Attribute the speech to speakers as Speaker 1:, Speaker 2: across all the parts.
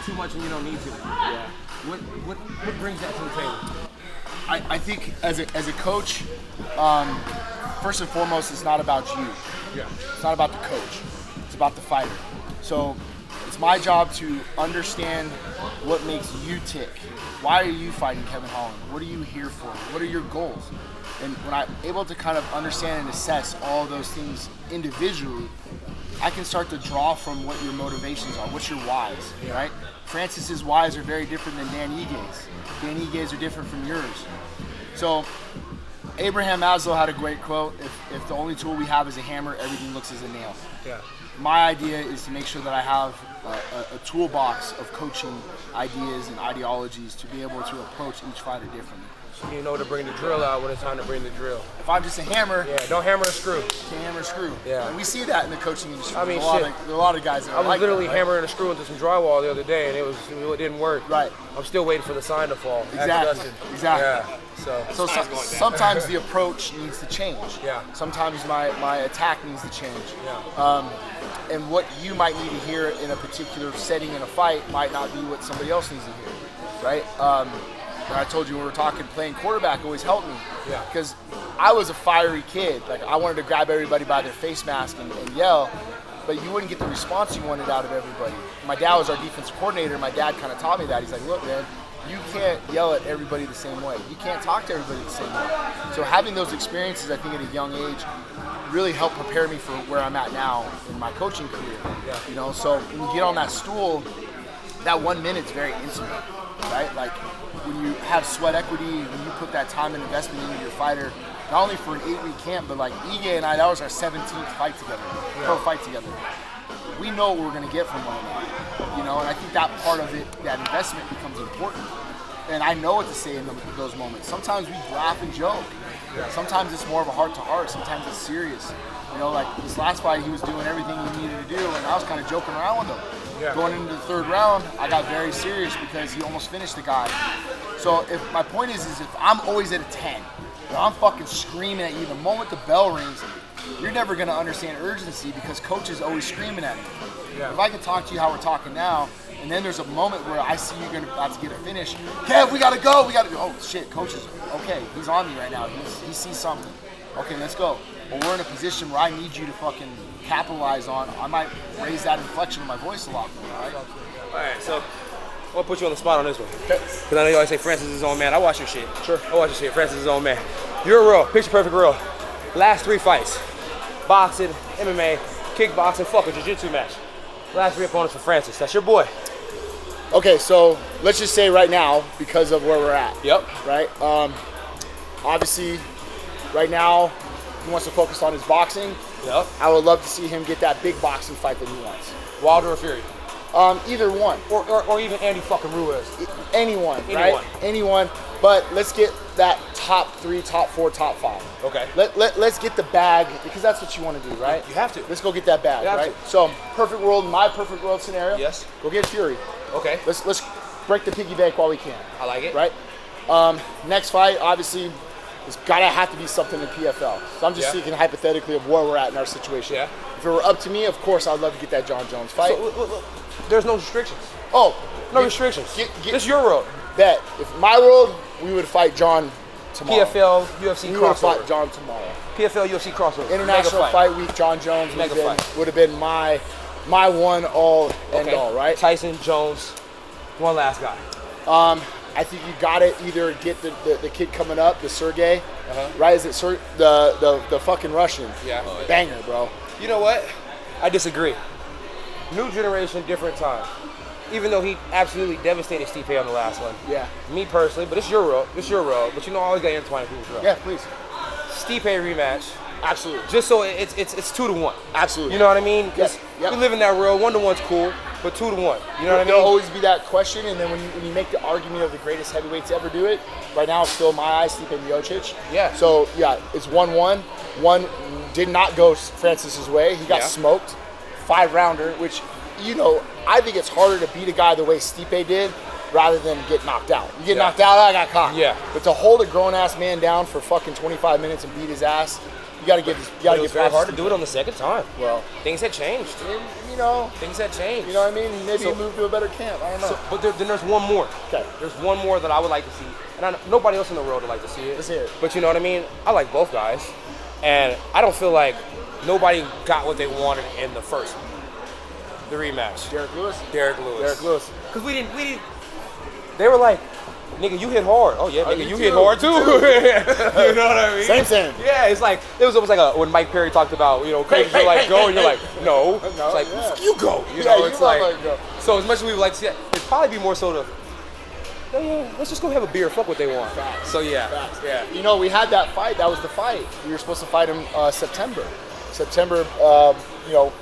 Speaker 1: too much when you don't need to.
Speaker 2: Yeah.
Speaker 1: What brings that to the table?
Speaker 2: I think as a coach, first and foremost, it's not about you.
Speaker 1: Yeah.
Speaker 2: It's not about the coach. It's about the fighter. So it's my job to understand what makes you tick. Why are you fighting Kevin Holland? What are you here for? What are your goals? And when I'm able to kind of understand and assess all those things individually, I can start to draw from what your motivations are, what's your whys, right? Francis's whys are very different than Dan Igue's. Dan Igue's are different from yours. So Abraham Maslow had a great quote, if the only tool we have is a hammer, everything looks as a nail.
Speaker 1: Yeah.
Speaker 2: My idea is to make sure that I have a toolbox of coaching ideas and ideologies to be able to approach each fighter differently.
Speaker 1: So you know to bring the drill out when it's time to bring the drill.
Speaker 2: If I'm just a hammer,
Speaker 1: don't hammer a screw.
Speaker 2: Can't hammer a screw.
Speaker 1: Yeah.
Speaker 2: And we see that in the coaching industry.
Speaker 1: I mean,
Speaker 2: there are a lot of guys that
Speaker 1: I was
Speaker 2: like
Speaker 1: literally
Speaker 2: that, right?
Speaker 1: hammering a screw into some drywall the other day, and it didn't work.
Speaker 2: Right.
Speaker 1: I'm still waiting for the sign to fall.
Speaker 2: Exactly. Exactly.
Speaker 1: Yeah.
Speaker 2: So sometimes the approach needs to change.
Speaker 1: Yeah.
Speaker 2: Sometimes my attack needs to change.
Speaker 1: Yeah.
Speaker 2: And what you might need to hear in a particular setting in a fight might not be what somebody else needs to hear, right? And I told you when we were playing quarterback always helped me.
Speaker 1: Yeah.
Speaker 2: Because I was a fiery kid. Like I wanted to grab everybody by their face mask and yell, but you wouldn't get the response you wanted out of everybody. My dad was our defensive coordinator. My dad kind of taught me that. He's like, look, man, you can't yell at everybody the same way. You can't talk to everybody the same way. So having those experiences, I think at a young age, really helped prepare me for where I'm at now in my coaching career.
Speaker 1: Yeah.
Speaker 2: You know, so when you get on that stool, that 1 minute's very intimate, right? Like when you have sweat equity, when you put that time and investment into your fighter, not only for an 8-week camp, but like Ige and I, that was our 17th fight together, pro fight together. We know what we're gonna get from one another, you know, and I think that part of it, that investment becomes important. And I know what to say in those moments. Sometimes we laugh and joke. Sometimes it's more of a heart-to-heart. Sometimes it's serious. You know, like this last fight, he was doing everything he needed to do, and I was kind of joking around with him. Yeah. Going into the third round, I got very serious because he almost finished the guy. So if my point is if I'm always at a 10, and I'm fucking screaming at you the moment the bell rings, you're never gonna understand urgency because coach is always screaming at me. Yeah. If I can talk to you how we're talking now, and then there's a moment where I see you're about to get a finish. Kev, we gotta go. Oh shit, coach is okay. He's on me right now. He sees something. Okay, let's go. Well, we're in a position where I need you to fucking capitalize on. I might raise that inflection of my voice a lot more.
Speaker 1: All right, so I'll put you on the spot on this one. Because I know you always say Francis is his own man. I watch your shit.
Speaker 2: Sure.
Speaker 1: I watch your shit. Francis is his own man. You're real. Picture perfect real. Last 3 fights. Boxing, MMA, kickboxing, fuck a jiu-jitsu match. Last 3 opponents for Francis. That's your boy.
Speaker 2: Okay, so let's just say right now, because of where we're at.
Speaker 1: Yep.
Speaker 2: Right? Obviously, right now, he wants to focus on his boxing.
Speaker 1: Yep.
Speaker 2: I would love to see him get that big boxing fight that he wants.
Speaker 1: Wilder or Fury?
Speaker 2: Either one.
Speaker 1: Or even Andy fucking Ruiz.
Speaker 2: Anyone, right? Anyone. But let's get that top 3, top 4, top 5.
Speaker 1: Okay.
Speaker 2: Let's get the bag, because that's what you want to do, right?
Speaker 1: You have to.
Speaker 2: Let's go get that bag, right? So, perfect world, my perfect world scenario.
Speaker 1: Yes.
Speaker 2: Go get Fury.
Speaker 1: Okay.
Speaker 2: Let's break the piggy bank while we can.
Speaker 1: I like it.
Speaker 2: Right? Next fight, obviously, it's gotta have to be something in PFL. So I'm just speaking hypothetically of where we're at in our situation.
Speaker 1: Yeah.
Speaker 2: If it were up to me, of course, I'd love to get that John Jones fight.
Speaker 1: So, look, there's no restrictions.
Speaker 2: Oh,
Speaker 1: no restrictions. It's your world.
Speaker 2: Bet. If my world, we would fight John tomorrow.
Speaker 1: PFL, UFC
Speaker 2: we
Speaker 1: crossover.
Speaker 2: would have fought John tomorrow.
Speaker 1: PFL, UFC crossover.
Speaker 2: International fight week, John Jones would have been my one all end all, right?
Speaker 1: Tyson, Jones, one last guy.
Speaker 2: I think you gotta either get the kid coming up, the Sergey, right? Is it the fucking Russian?
Speaker 1: Yeah.
Speaker 2: Banger, bro.
Speaker 1: You know what? I disagree. New generation, different time. Even though he absolutely devastated Stipe on the last one.
Speaker 2: Yeah.
Speaker 1: Me personally, but it's your road. It's your road. But you know, I always got to intertwine people's road.
Speaker 2: Yeah, please.
Speaker 1: Stipe rematch.
Speaker 2: Absolutely.
Speaker 1: Just so it's 2-1.
Speaker 2: Absolutely.
Speaker 1: You know what I mean?
Speaker 2: Yes.
Speaker 1: We live in that world. 1-1's cool, but 2-1. You know what I mean?
Speaker 2: There'll always be that question, and then when you make the argument of the greatest heavyweights to ever do it, right now it's still in my eyes, Stipe Miocic.
Speaker 1: Yeah.
Speaker 2: So yeah, it's 1-1. One did not go Francis's way. He got smoked. 5-rounder, which, you know, I think it's harder to beat a guy the way Stipe did rather than get knocked out. You get knocked out, I got caught.
Speaker 1: Yeah.
Speaker 2: But to hold a grown-ass man down for fucking 25 minutes and beat his ass, you got to get this. You got to get
Speaker 1: very hard to do it on the second time.
Speaker 2: Well,
Speaker 1: things had changed.
Speaker 2: you know,
Speaker 1: things had changed.
Speaker 2: You know what I mean? Maybe he moved to a better camp. I don't know.
Speaker 1: So, but then there's one more.
Speaker 2: Okay.
Speaker 1: There's one more that I would like to see, and nobody else in the world would like to see it.
Speaker 2: Let's hear it.
Speaker 1: But you know what I mean? I like both guys, and I don't feel like nobody got what they wanted in the first one. The rematch.
Speaker 2: Derek Lewis.
Speaker 1: Because we didn't. They were like, nigga, you hit hard. Oh yeah, nigga, you hit hard too. You know what I mean?
Speaker 2: Same.
Speaker 1: Yeah, it's like it was almost like when Mike Perry talked about, you know, coaches are like go, and you're like, no. It's like you go. You know, it's like go. So as much as we would like to see it, it'd probably be more so to, yeah, let's just go have a beer. Fuck what they want.
Speaker 2: Facts.
Speaker 1: So yeah.
Speaker 2: You know, we had that fight. That was the fight. We were supposed to fight him September. You know,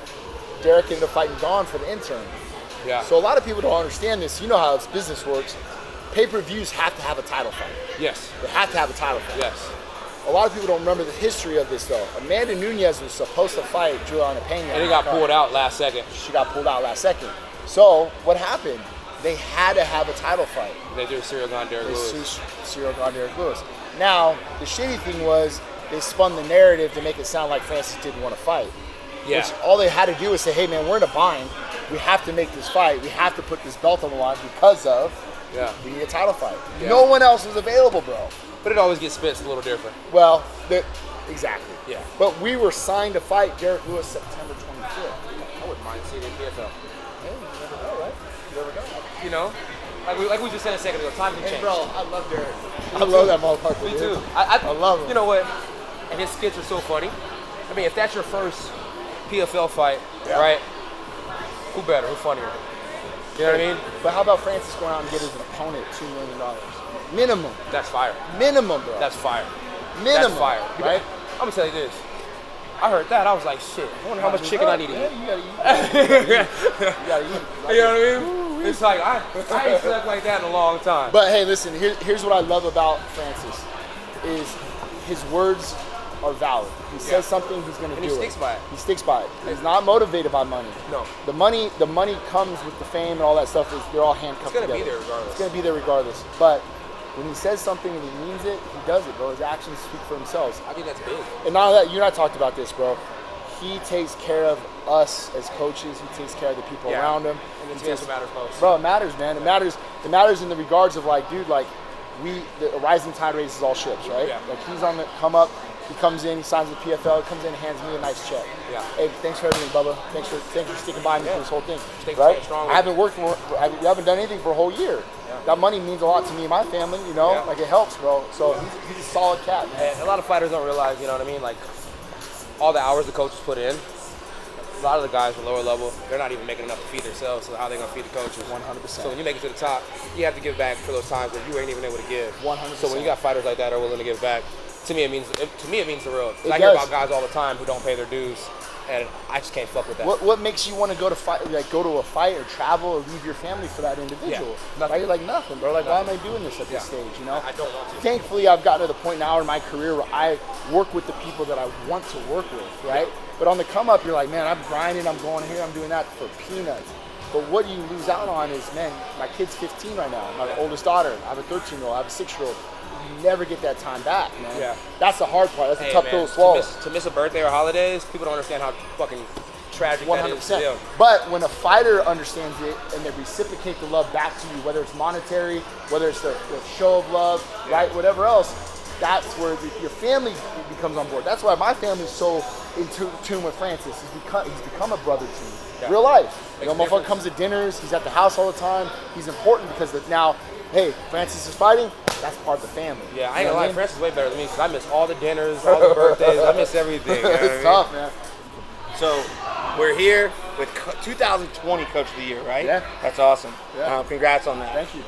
Speaker 2: Derek ended up fighting Gone for the interim.
Speaker 1: Yeah.
Speaker 2: So a lot of people don't understand this. You know how this business works. Pay-per-views have to have a title fight.
Speaker 1: Yes.
Speaker 2: They have to have a title fight.
Speaker 1: Yes.
Speaker 2: A lot of people don't remember the history of this, though. Amanda Nunes was supposed to fight Juliana Pena.
Speaker 1: And it got pulled out last second.
Speaker 2: She got pulled out last second. So what happened? They had to have a title fight.
Speaker 1: They did Cyril Gane, Derek Lewis.
Speaker 2: Cyril Gane, Derek Lewis. Now, the shitty thing was they spun the narrative to make it sound like Francis didn't want to fight.
Speaker 1: Yeah.
Speaker 2: Which all they had to do was say, hey, man, we're in a bind. We have to make this fight. We have to put this belt on the line because of we need a title fight. Yeah. No one else was available, bro.
Speaker 1: But it always gets spit a little different.
Speaker 2: Well, exactly.
Speaker 1: Yeah.
Speaker 2: But we were signed to fight Derek Lewis September 25th.
Speaker 1: I wouldn't mind seeing it in PFL.
Speaker 2: Hey, you never know, right? You never know.
Speaker 1: You know? Like we just said a second ago, times have changed.
Speaker 2: Hey, bro, I love Derek. I love that motherfucker.
Speaker 1: Me too.
Speaker 2: I love him.
Speaker 1: You know what? And his skits are so funny. I mean, if that's your first PFL fight, right? Who better? Who funnier? You know what I mean?
Speaker 2: But how about Francis going out and get his opponent $2 million? Minimum.
Speaker 1: That's fire.
Speaker 2: Minimum, bro.
Speaker 1: That's fire.
Speaker 2: Minimum.
Speaker 1: That's fire.
Speaker 2: Right?
Speaker 1: I'm going to tell you this. I heard that. I was like, shit. I wonder how much chicken I need to eat.
Speaker 2: You gotta eat.
Speaker 1: You know what I mean? It's like, I ain't slept like that in a long time.
Speaker 2: But hey, listen, here's what I love about Francis is his words are valid. He says something, he's going to do it.
Speaker 1: And he sticks by it.
Speaker 2: He sticks by it. He's not motivated by money.
Speaker 1: No.
Speaker 2: The money comes with the fame and all that stuff. They're all handcuffed together.
Speaker 1: It's going to be there regardless.
Speaker 2: It's going to be there regardless. But when he says something and he means it, he does it, bro. His actions speak for themselves.
Speaker 1: I think that's big.
Speaker 2: And not only that, you and I talked about this, bro. He takes care of us as coaches. He takes care of the people around him.
Speaker 1: And that's what matters most.
Speaker 2: Bro, it matters, man. It matters in the regards of like, dude, like the rising tide raises all ships, right? Yeah. Like he's on the come up. He comes in, he signs with PFL, comes in, hands me a nice check.
Speaker 1: Yeah.
Speaker 2: Hey, thanks for everything, Bubba. Thanks for sticking by me for this whole thing.
Speaker 1: Right?
Speaker 2: I haven't worked for, you haven't done anything for a whole year. Yeah. That money means a lot to me and my family, you know? Yeah. Like it helps, bro. So he's a solid cat, man.
Speaker 1: And a lot of fighters don't realize, you know what I mean? Like all the hours the coaches put in, a lot of the guys from lower level, they're not even making enough to feed themselves, so how are they going to feed the coaches?
Speaker 2: 100%.
Speaker 1: So when you make it to the top, you have to give back for those times where you ain't even able to give.
Speaker 2: 100%.
Speaker 1: So when you got fighters like that who are willing to give back, to me it means the world. I hear about guys all the time who don't pay their dues, and I just can't fuck with that.
Speaker 2: What makes you want to go to fight, like go to a fight or travel or leave your family for that individual?
Speaker 1: Yeah,
Speaker 2: right? Like nothing, bro. Like why am I doing this at this stage? You know?
Speaker 1: I don't want to.
Speaker 2: Thankfully, I've gotten to the point now in my career where I work with the people that I want to work with, right? But on the come up, you're like, man, I'm grinding, I'm going here, I'm doing that for peanuts. But what you lose out on is, man, my kid's 15 right now. My oldest daughter, I have a 13-year-old, I have a 6-year-old. You never get that time back, man. Yeah. That's the hard part. That's a tough pill to swallow.
Speaker 1: To miss a birthday or holidays, people don't understand how fucking tragic 100%. That is to them.
Speaker 2: But when a fighter understands it and they reciprocate the love back to you, whether it's monetary, whether it's the show of love, right, whatever else, that's where your family becomes on board. That's why my family's so in tune with Francis. He's become a brother to me. Yeah. Real life. You know, motherfucker comes to dinners. He's at the house all the time. He's important because now, hey, Francis is fighting. That's part of the family.
Speaker 1: Yeah, I ain't gonna lie. Francis is way better than me because I miss all the dinners, all the birthdays. I miss everything.
Speaker 2: It's tough, man.
Speaker 3: So we're here with 2020 Coach of the Year, right?
Speaker 2: Yeah.
Speaker 3: That's awesome.
Speaker 2: Yeah.
Speaker 3: Congrats on that.
Speaker 2: Thank you.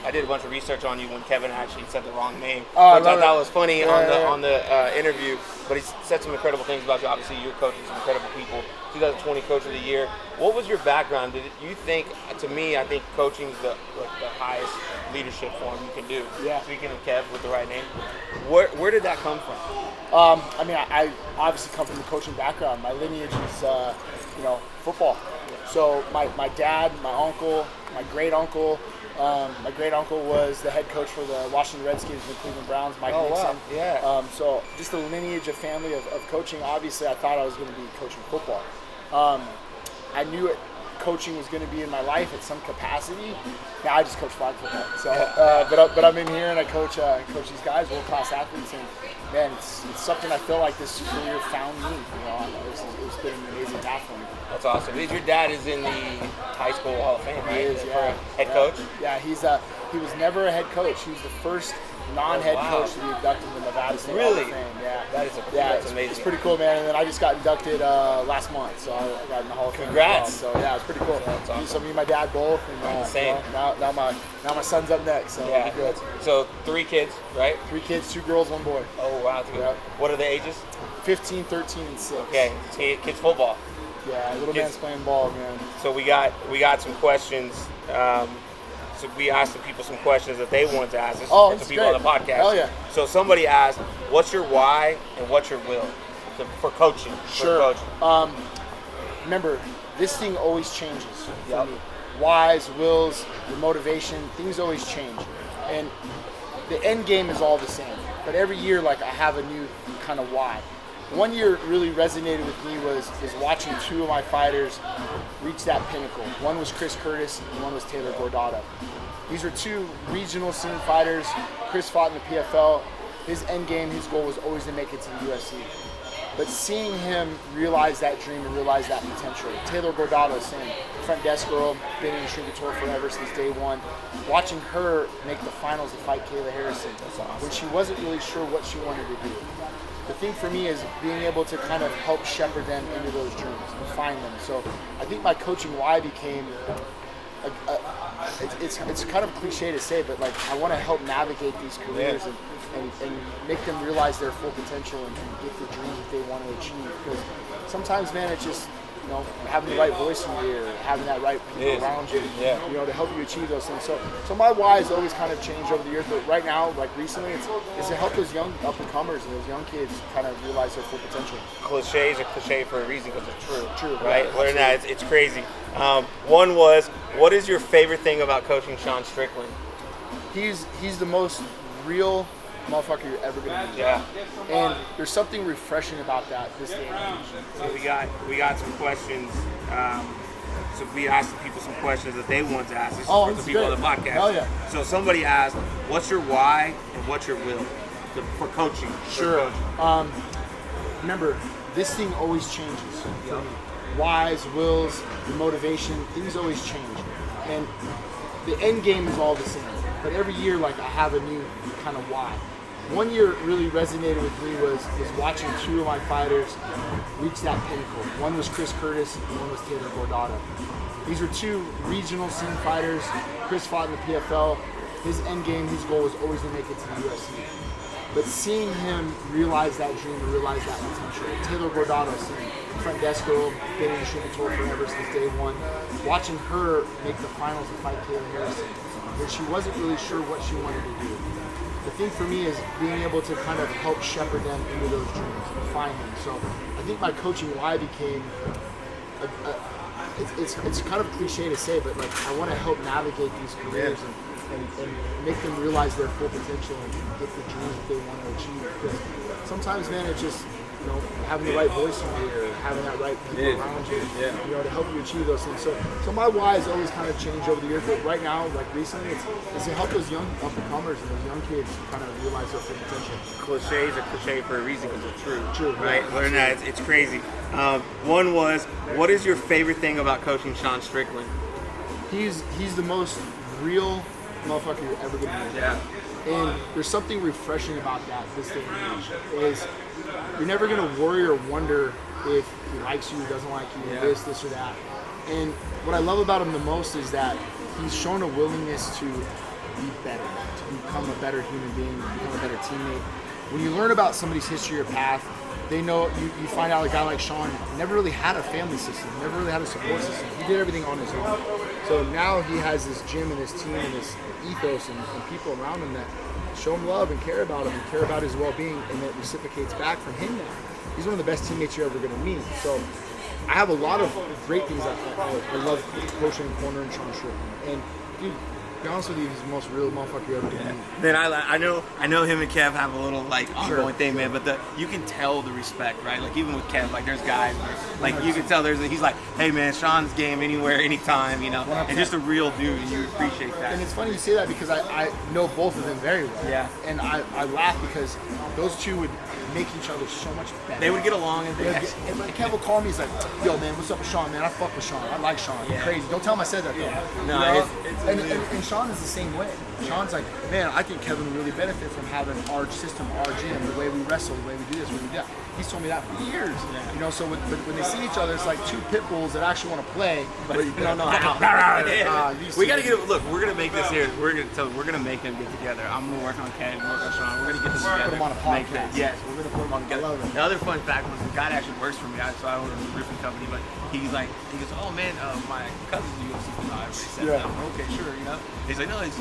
Speaker 3: I did a bunch of research on you when Kevin actually said the wrong name, which
Speaker 2: I
Speaker 3: thought was funny on the interview. But he said some incredible things about you. Obviously, you're coaching some incredible people. 2020 Coach of the Year. What was your background? Did you think? To me, I think coaching is the highest leadership form you can do.
Speaker 2: Yeah.
Speaker 3: Speaking of Kev with the right name, where did that come from?
Speaker 2: I mean, I obviously come from the coaching background. My lineage is, football. So my dad, my uncle, my great uncle. My great uncle was the head coach for the Washington Redskins and the Cleveland Browns, Mike Nicksick.
Speaker 3: Wow. Yeah.
Speaker 2: So just a lineage of family of coaching. Obviously, I thought I was going to be coaching football. I knew coaching was going to be in my life at some capacity. Now I just coach flag football. So, but I'm in here and I coach these guys, world-class athletes, and man, it's something I feel like this career found me. It's been an amazing path for me.
Speaker 3: That's awesome. Your dad is in the high school Hall of Fame, right?
Speaker 2: He is, yeah.
Speaker 3: Head coach?
Speaker 2: Yeah, he was never a head coach. He was the first non-head coach to be inducted in the Nevada State Hall of Fame. Yeah,
Speaker 3: That's amazing.
Speaker 2: It's pretty cool, man. And then I just got inducted last month, so I got in the Hall of Fame.
Speaker 3: Congrats!
Speaker 2: So yeah, it's pretty cool.
Speaker 3: That's awesome.
Speaker 2: So me and my dad both, and
Speaker 3: same.
Speaker 2: Now my son's up next. So
Speaker 3: yeah,
Speaker 2: it'll be good.
Speaker 3: So 3 kids, right?
Speaker 2: 3 kids, 2 girls, 1 boy.
Speaker 3: Oh wow, that's good.
Speaker 2: Yeah.
Speaker 3: What are the ages?
Speaker 2: 15, 13, and 6.
Speaker 3: Okay, kids football.
Speaker 2: Yeah, little man's playing ball, man.
Speaker 3: So we got some questions. So we asked the people some questions that they wanted to ask. This is the people
Speaker 2: great.
Speaker 3: on the podcast.
Speaker 2: Hell yeah.
Speaker 3: So somebody asked, "What's your why and what's your will for coaching?"
Speaker 2: Sure. Remember, this thing always changes for me. Whys, wills, your motivation, things always change, and the end game is all the same. But every year, like, I have a new kind of why. One year really resonated with me was watching 2 of my fighters reach that pinnacle. One was Chris Curtis and one was Taylor Gordata. These were 2 regional scene fighters. Chris fought in the PFL. His end game, his goal was always to make it to the UFC. But seeing him realize that dream and realize that potential. Taylor Gordata, same. Front desk girl, been in the Shrinker Tour forever since day one. Watching her make the finals to fight Kayla Harrison when she wasn't really sure what she wanted to do. The thing for me is being able to kind of help shepherd them into those dreams and find them. So I think my coaching why became, it's kind of cliche to say, but like I want to help navigate these careers and make them realize their full potential and get the dreams that they want to achieve. Because sometimes, man, it's just, having the right voice in your ear, having that right people around you, to help you achieve those things. So my why has always kind of changed over the years, but right now, like recently, it's to help those young up-and-comers and those young kids kind of realize their full potential.
Speaker 3: Cliches are cliche for a reason because they're true.
Speaker 2: True.
Speaker 3: Right? Learn that. It's crazy. One was, what is your favorite thing about coaching Sean Strickland?
Speaker 2: He's the most real motherfucker you're ever gonna meet.
Speaker 3: Yeah.
Speaker 2: And there's something refreshing about that this day and age.
Speaker 3: So we got some questions. So we asked the people some questions that they wanted to ask. This is for the people on the podcast.
Speaker 2: Hell yeah.
Speaker 3: So somebody asked, "What's your why and what's your will for coaching?"
Speaker 2: Sure. Remember, this thing always changes for me. Whys, wills, your motivation, things always change, and the end game is all the same. But every year, like, I have a new kind of why. One year really resonated with me was watching 2 of my fighters reach that pinnacle. One was Chris Curtis and one was Taylor Gordata. These were 2 regional scene fighters. Chris fought in the PFL. His end game, his goal was always to make it to the UFC. But seeing him realize that dream and realize that potential. Taylor Gordata, same. Front desk girl, been in the Shrinker Tour forever since day one. Watching her make the finals to fight Kayla Harrison when she wasn't really sure what she wanted to do. The thing for me is being able to kind of help shepherd them into those dreams and find them. So I think my coaching why became, it's kind of cliche to say, but like I want to help navigate these careers and make them realize their full potential and get the dreams that they want to achieve. Because sometimes, man, it's just, having the right voice in your ear, having that right people around you, to help you achieve those things. So my why has always kind of changed over the years, but right now, like recently, it's to help those young up-and-comers and those young kids kind of realize their full potential.
Speaker 3: Cliches are cliche for a reason because they're true.
Speaker 2: True.
Speaker 3: Right? Learn that. It's crazy. One was, what is your favorite thing about coaching Sean Strickland?
Speaker 2: He's the most real motherfucker you're ever going to meet.
Speaker 3: Yeah.
Speaker 2: And there's something refreshing about that this day and age. Is you're never going to worry or wonder if he likes you, doesn't like you, this or that. And what I love about him the most is that he's shown a willingness to be better, to become a better human being, become a better teammate. When you learn about somebody's history or path, they know you find out a guy like Sean never really had a family system, never really had a support system. He did everything on his own. So now he has this gym and this team and this ethos and people around him that show him love and care about him and care about his well-being, and that reciprocates back from him now. He's one of the best teammates you're ever going to meet. So I have a lot of great things I love coaching and cornering Sean Strickland. And dude, be honest with you, he's the most real motherfucker you ever did meet.
Speaker 3: Man, I know him and Kev have a little like ongoing thing, man. But you can tell the respect, right? Like even with Kev, like there's guys where, like you can tell he's like, hey man, Sean's game anywhere, anytime, you know, 100%. And just a real dude, and you appreciate that.
Speaker 2: And it's funny you say that because I know both of them very well.
Speaker 3: Yeah.
Speaker 2: And I laugh because those two would make each other so much better.
Speaker 3: They would get along, and
Speaker 2: like Kev will call me. He's like, "Yo, man, what's up with Sean? Man, I fuck with Sean. I like Sean.
Speaker 3: Yeah.
Speaker 2: Crazy. Don't tell him I said that though.
Speaker 3: Yeah.
Speaker 2: No, and Sean is the same way. Sean's like, man, I think Kevin would really benefit from having our system, our gym, the way we wrestle, the way we do this, the way we do that. He's told me that for years. Yeah. You know, so when they see each other, it's like two pit bulls that actually want to play, but you don't know how.
Speaker 3: We gotta get. Look, we're gonna make this here. We're gonna make them get together. I'm gonna work on Kev, work on Sean. We're gonna get them together.
Speaker 2: Put them on a podcast.
Speaker 3: Yes, we're gonna put them on together.
Speaker 2: I love it.
Speaker 3: The other fun fact was the guy that actually works for me. So I own a roofing company, but he goes, oh man, my cousin's a UFC fighter. I already said that. Okay, sure, you know. He's like, no, he's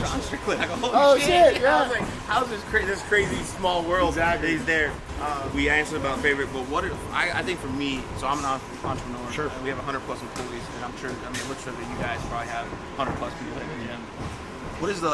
Speaker 3: Sean Strickland. I go, oh shit. Yeah. I was like, how's this crazy small world? Exactly. He's there. We answered about favorite, but I think for me, so I'm an entrepreneur.
Speaker 2: Sure.
Speaker 3: We have 100 plus employees, and I'm sure that you guys probably have 100 plus people in the gym. What is the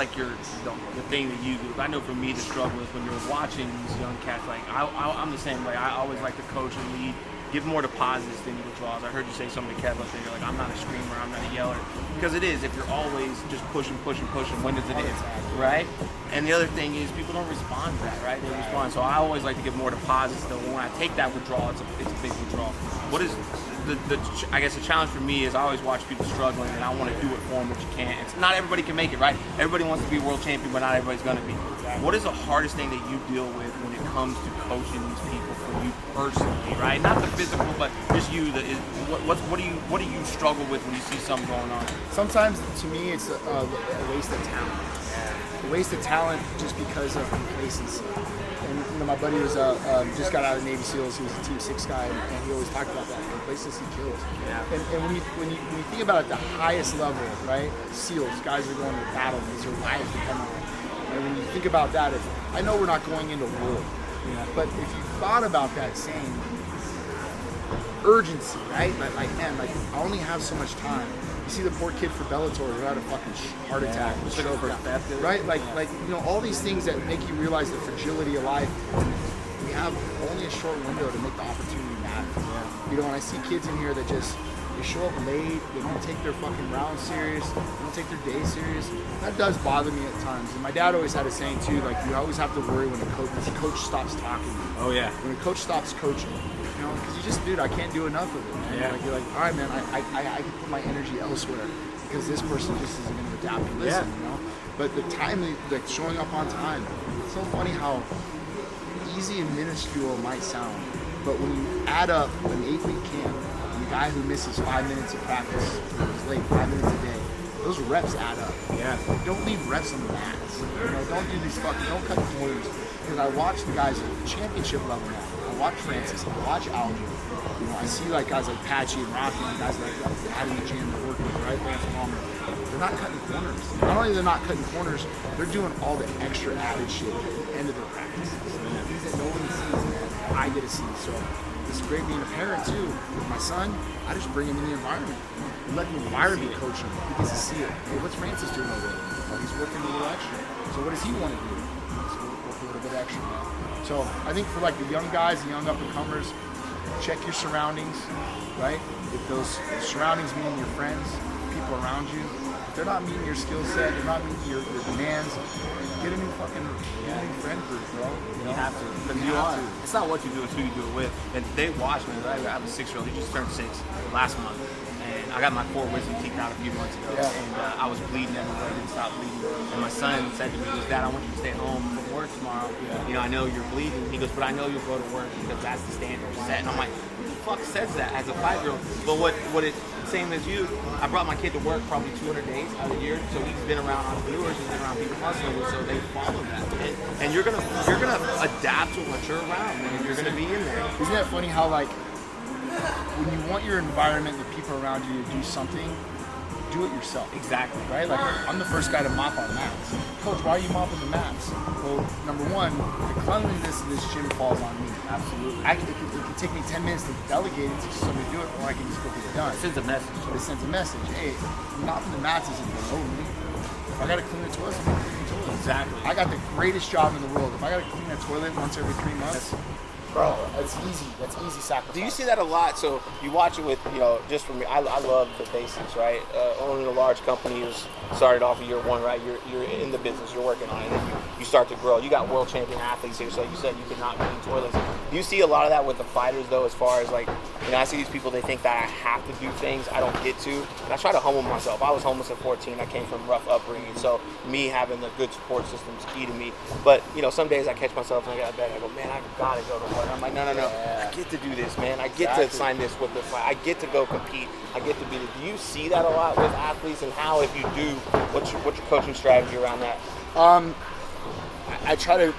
Speaker 3: thing that you do? I know for me, the struggle is when you're watching these young cats. Like I'm the same way. I always like to coach and lead, give more deposits than withdrawals. I heard you say something to Kev up there. You're like, I'm not a screamer, I'm not a yeller, because it is. If you're always just pushing, when does it end, right? And the other thing is people don't respond to that, right? They respond. So I always like to give more deposits. Though when I take that withdrawal, it's a big withdrawal. What is I guess the challenge for me is I always watch people struggling, and I want to do it for them, but you can't. Not everybody can make it, right? Everybody wants to be world champion, but not everybody's going to be. What is the hardest thing that you deal with when it comes to coaching these people for you personally, right? Not the physical, but just you. What do you struggle with when you see something going on?
Speaker 2: Sometimes, to me, it's a waste of talent. A waste of talent just because of complacency. And my buddy was just got out of Navy SEALs. He was a Team 6 guy, and he always talked about that. Complacency kills. Yeah. And when you think about it at the highest level, right? SEALs, guys are going to battle. These are lives that come on. And when you think about that, I know we're not going into war, but if you thought about that same urgency, right? Like man, like I only have so much time. You see the poor kid for Bellator who had a fucking heart attack, right? Like all these things that make you realize the fragility of life. We have only a short window to make the opportunity matter. Yeah. When I see kids in here that just they show up late, they don't take their fucking round serious, they don't take their day serious. That does bother me at times. And my dad always had a saying too, like you always have to worry when the coach stops talking.
Speaker 3: Oh yeah.
Speaker 2: When a coach stops coaching. Because you just, dude, I can't do enough of it. Man. Yeah. Like, you're like, all right, man, I can put my energy elsewhere because this person just isn't going to adapt and listen, But the time, like showing up on time, it's so funny how easy and minuscule it might sound, but when you add up an 8-week camp, and the guy who misses 5 minutes of practice, or is late 5 minutes a day, those reps add up. Yeah. Don't leave reps on the mats. Don't do these don't cut corners. Because I watch the guys at championship level now. I watch Francis, I watch Alger. I see like guys like Patchy and Rocky, and guys like out in the gym that work with, right? They're not cutting corners. Not only they're not cutting corners, they're doing all the extra added shit at the end of their practices. Things that nobody sees, man. I get to see. So it's great being a parent too. With my son, I just bring him in the environment. And let the environment coach him. He gets to see it. Hey, what's Francis doing over there? Oh, he's working a little extra. So what does he want to do? He's work a little bit extra. So I think for like the young guys, the young up-and-comers, check your surroundings, right? If those surroundings mean your friends, people around you, if they're not meeting your skill set, they're not meeting your demands, get a new friend group, bro.
Speaker 3: You have to. You have to. It's not what you do, it's who you do it with. And they watch me, right? I have a 6-year-old, he just turned 6 last month. And I got my 4 wisdom teeth out a few months ago. Yeah. And I was bleeding everywhere, didn't stop bleeding. And my son said to me, Dad, I want you to stay home from work tomorrow. Yeah. I know you're bleeding. He goes, but I know you'll go to work because that's the standard set. And I'm like, who the fuck says that as a 5-year-old? But what it same as you, I brought my kid to work probably 200 days out of the year, so he's been around entrepreneurs, he's been around people hustling, so they follow that. And you're gonna adapt to what you're around, man. You're gonna be in there.
Speaker 2: Isn't that funny how like when you want your environment, the people around you to do something, do it yourself.
Speaker 3: Exactly.
Speaker 2: Right? Like I'm the first guy to mop our mats. Coach, why are you mopping the mats? Well, number one, the cleanliness of this gym falls on me. Absolutely. It can take me 10 minutes to delegate it to somebody to do it, or I can just go get it done.
Speaker 3: It sends a message.
Speaker 2: It sends a message. Hey, mopping the mats isn't below me. If I got to clean the toilets, I'm going to clean the toilets.
Speaker 3: Exactly.
Speaker 2: I got the greatest job in the world. If I got to clean that toilet once every 3 months, bro, that's easy. That's easy sacrifice.
Speaker 3: Do you see that a lot? So you watch it with, just for me, I love the basics, right? Owning a large company is started off in year one, right? You're in the business, you're working on it, and you start to grow. You got world champion athletes here, so like you said, you could not clean toilets. Do you see a lot of that with the fighters, though, as far as like, I see these people, they think that I have to do things I don't get to, and I try to humble myself. I was homeless at 14. I came from rough upbringing, so me having a good support system is key to me. But, some days I catch myself and I get out of bed, I go, man, I gotta go to work. I'm like, no. I get to do this, man. I get to sign this with the fight. I get to go compete. I get to be the. Do you see that a lot with athletes, and how, if you do, what's your coaching strategy around that?
Speaker 2: I try to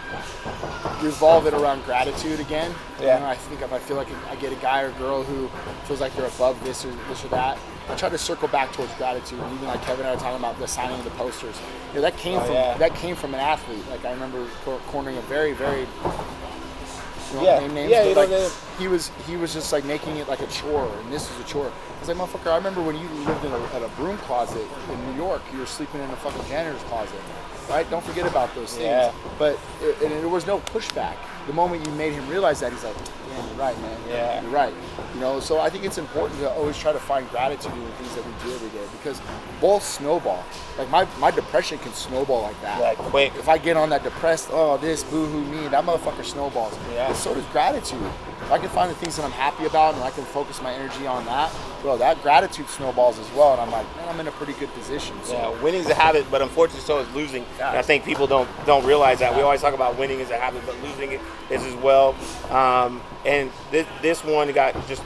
Speaker 2: revolve it around gratitude again.
Speaker 3: Yeah.
Speaker 2: I think if I feel like I get a guy or girl who feels like they're above this or that, I try to circle back towards gratitude. And even like Kevin and I were talking about the signing of the posters. That came from an athlete. Like I remember cornering a very, very name names.
Speaker 3: Yeah,
Speaker 2: but he was just like making it like a chore, and this was a chore. I was like, motherfucker, I remember when you lived at a broom closet in New York, you were sleeping in a fucking janitor's closet. Right? Don't forget about those things.
Speaker 3: Yeah.
Speaker 2: But there was no pushback. The moment you made him realize that, he's like, damn, you're right, man.
Speaker 3: Yeah.
Speaker 2: You're right. So I think it's important to always try to find gratitude in the things that we do every day, because both snowball. Like my depression can snowball like that.
Speaker 3: Like quick.
Speaker 2: If I get on that depressed, this, boo-hoo me, that motherfucker snowballs.
Speaker 3: Yeah.
Speaker 2: But so does gratitude. If I can find the things that I'm happy about and I can focus my energy on that, bro, that gratitude snowballs as well. And I'm like, man, I'm in a pretty good position. So.
Speaker 3: Yeah, winning's a habit, but unfortunately so is losing. And I think people don't realize that. We always talk about winning is a habit, but losing it is as well. And this one got just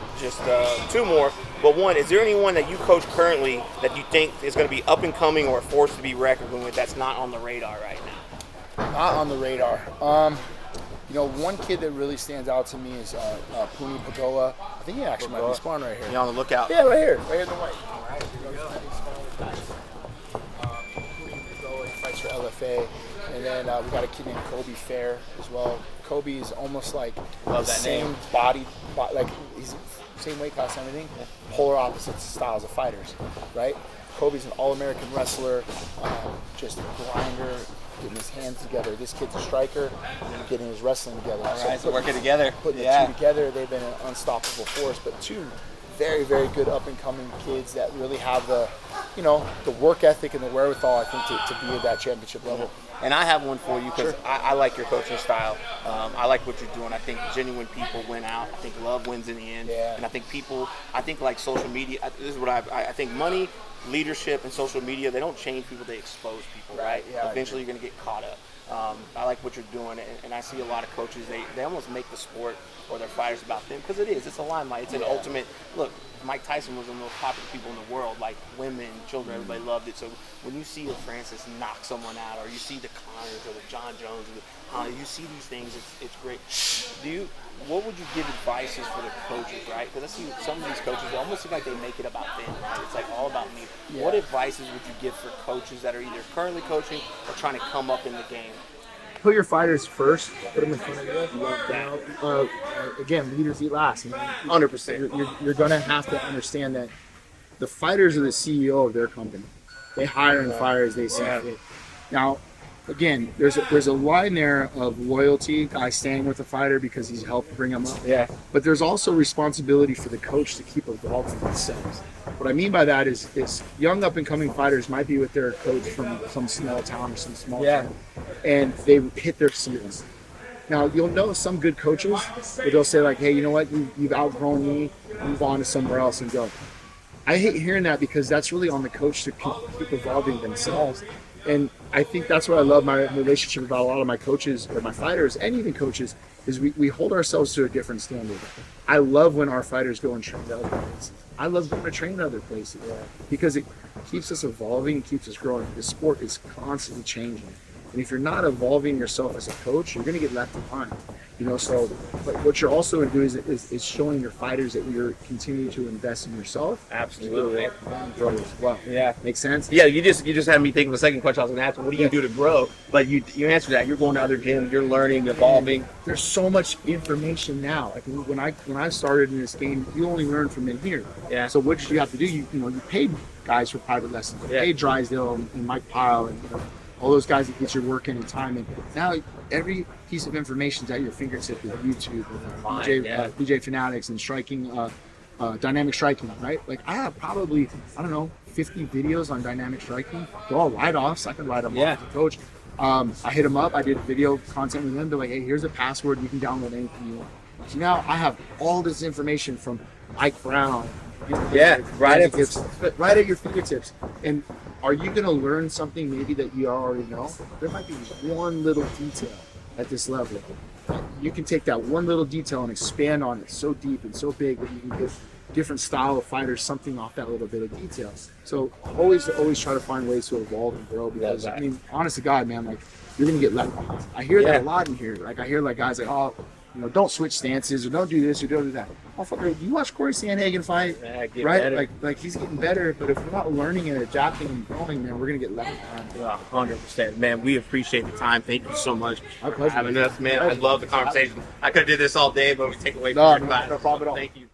Speaker 3: 2 more. But one, is there anyone that you coach currently that you think is going to be up and coming or a force to be reckoned with that's not on the radar right now?
Speaker 2: Not on the radar. One kid that really stands out to me is Puni Pagola. I think he actually might be spawned right here.
Speaker 3: You on the lookout?
Speaker 2: Yeah, right here in the white. All right, here we go. Puni Pagola, he fights for LFA. And then we got a kid named Kobe Fair as well. Kobe is almost like the same body, like he's same weight class and everything. Yeah. Polar opposite styles of fighters, right? Kobe's an all-American wrestler, just a grinder, getting his hands together. This kid's a striker, getting his wrestling together.
Speaker 3: All right, so working together.
Speaker 2: Putting the two together, they've been an unstoppable force. But 2 very, very good up-and-coming kids that really have the work ethic and the wherewithal, I think, to be at that championship level.
Speaker 3: And I have one for you because I like your coaching style. I like what you're doing. I think genuine people win out. I think love wins in the end.
Speaker 2: Yeah.
Speaker 3: And I think like social media, this is what I think money, leadership, and social media, they don't change people, they expose people, right?
Speaker 2: Yeah,
Speaker 3: eventually you're going to get caught up. I like what you're doing, and I see a lot of coaches, they almost make the sport or their fighters about them, because it's a limelight. It's an ultimate, look, Mike Tyson was one of the most popular people in the world, like women, children, everybody loved it. So when you see a Francis knock someone out, or you see the Connors or the John Jones, you see these things, it's great. What would you give advices for the coaches, right? Because I see some of these coaches, they almost seem like they make it about them, right? It's like all about me. Yeah. What advices would you give for coaches that are either currently coaching or trying to come up in the game?
Speaker 2: Put your fighters first. Put them in front of you. Again, leaders eat last.
Speaker 3: 100%.
Speaker 2: You're going to have to understand that the fighters are the CEO of their company. They hire and fire as they see fit. Now, again, there's a line there of loyalty, guy staying with the fighter because he's helped bring him up.
Speaker 3: Yeah.
Speaker 2: But there's also responsibility for the coach to keep evolving themselves. What I mean by that is young up-and-coming fighters might be with their coach from some small town or some small town, and they hit their ceilings. Now, you'll know some good coaches where they'll say, like, hey, you know what, you've outgrown me, move on to somewhere else and go. I hate hearing that because that's really on the coach to keep evolving themselves. And I think that's what I love my relationship about a lot of my coaches or my fighters and even coaches is we hold ourselves to a different standard. I love when our fighters go and train to other places. I love going to train to other places because it keeps us evolving, keeps us growing. The sport is constantly changing. And if you're not evolving yourself as a coach, you're going to get left behind. You know, so but what you're also going to do is showing your fighters that you're continuing to invest in yourself.
Speaker 3: Absolutely.
Speaker 2: And grow as well.
Speaker 3: Yeah.
Speaker 2: Makes sense?
Speaker 3: Yeah, you just had me think of the second question I was going to ask. What do you do to grow? But you answered that. You're going to other gyms. You're learning, evolving.
Speaker 2: There's so much information now. Like when I started in this game, you only learn from in here.
Speaker 3: Yeah.
Speaker 2: So what did you have to do? You paid guys for private lessons. You paid Drysdale and Mike Pyle and all those guys that get your work in and time. And now every piece of information is at your fingertips with YouTube, with DJ Fanatics, and striking, dynamic striking, right? Like I have probably, I don't know, 50 videos on dynamic striking. They're all write-offs. I can write them off as a coach. I hit them up. I did video content with them. They're like, hey, here's a password. You can download anything you want. So now I have all this information from Mike Brown.
Speaker 3: Right
Speaker 2: at your fingertips. And are you going to learn something maybe that you already know? There might be one little detail at this level. You can take that one little detail and expand on it so deep and so big that you can give different style of fighters something off that little bit of detail. So always try to find ways to evolve and grow, because I mean, honest to God, man, like you're gonna get left behind. I hear that a lot in here. Like I hear like guys like, oh, don't switch stances or don't do this or don't do that. Oh, fucker, you watch Corey Sandhagen fight, right?
Speaker 3: Better.
Speaker 2: Like he's getting better, but if we're not learning and adapting and growing, man, we're gonna get left behind.
Speaker 3: 100%, man. We appreciate the time. Thank you so much
Speaker 2: My pleasure.
Speaker 3: for having us, man. I love the conversation. I could have did this all day, but we take away from
Speaker 2: No
Speaker 3: everybody.
Speaker 2: problem at all.
Speaker 3: Thank you.